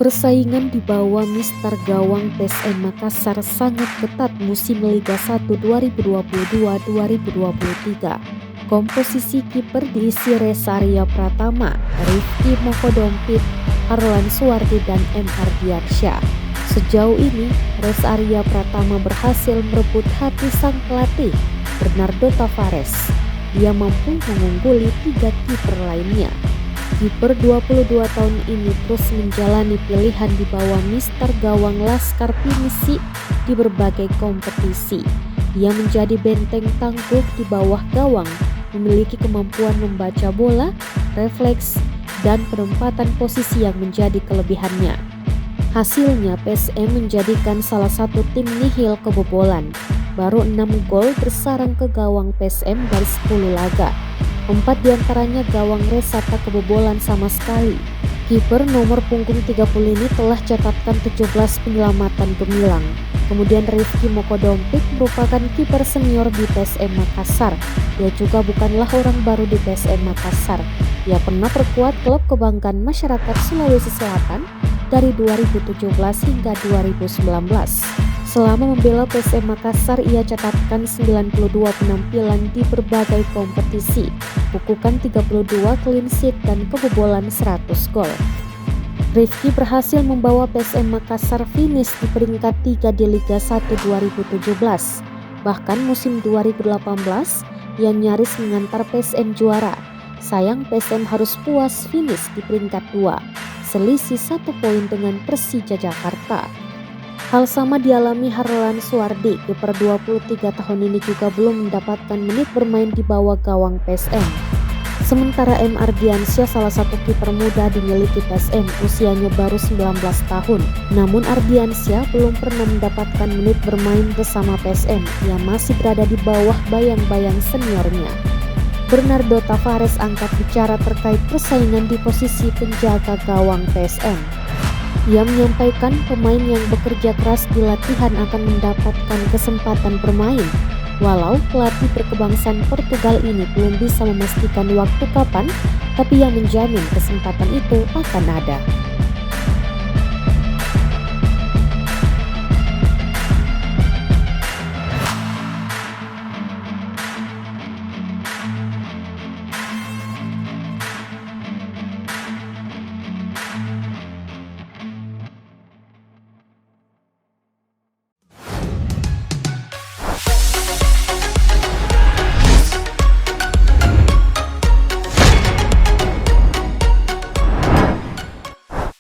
Persaingan di bawah Mister Gawang PSM Makassar sangat ketat musim Liga 1 2022-2023. Komposisi kiper diisi Reza Arya Pratama, Rifki Mokodompit, Harlan Suwardi, dan M. Ardiansyah. Sejauh ini, Reza Arya Pratama berhasil merebut hati sang pelatih, Bernardo Tavares. Dia mampu mengungguli 3 kiper lainnya. Kiper 22 tahun ini terus menjalani pilihan di bawah Mister Gawang Laskar Pinisi di berbagai kompetisi. Ia menjadi benteng tangguh di bawah gawang, memiliki kemampuan membaca bola, refleks, dan penempatan posisi yang menjadi kelebihannya. Hasilnya PSM menjadikan salah satu tim nihil kebobolan. Baru 6 gol bersarang ke gawang PSM dari 10 laga. 4 diantaranya gawang Reza tak kebobolan sama sekali. Kiper nomor punggung 30 ini telah catatkan 17 penyelamatan gemilang. Kemudian Rifki Mokodompit merupakan kiper senior di PSM Makassar. Dia juga bukanlah orang baru di PSM Makassar. Ia pernah perkuat klub kebanggaan masyarakat Sulawesi Selatan dari 2017 hingga 2019. Selama membela PSM Makassar, ia catatkan 92 penampilan di berbagai kompetisi, bukukan 32 clean sheet dan kebobolan 100 gol. Rifki berhasil membawa PSM Makassar finish di peringkat 3 di Liga 1 2017. Bahkan musim 2018, ia nyaris mengantar PSM juara. Sayang PSM harus puas finish di peringkat 2, selisih 1 poin dengan Persija Jakarta. Hal sama dialami Harlan Suwardi. Kiper 23 tahun ini juga belum mendapatkan menit bermain di bawah gawang PSM. Sementara M. Ardiansyah, salah satu kiper muda dimiliki PSM, usianya baru 19 tahun. Namun Ardiansyah belum pernah mendapatkan menit bermain bersama PSM. Ia masih berada di bawah bayang-bayang seniornya. Bernardo Tavares angkat bicara terkait persaingan di posisi penjaga gawang PSM. Ia menyampaikan pemain yang bekerja keras di latihan akan mendapatkan kesempatan bermain. Walau pelatih berkebangsaan Portugal ini belum bisa memastikan waktu kapan, tapi ia menjamin kesempatan itu akan ada.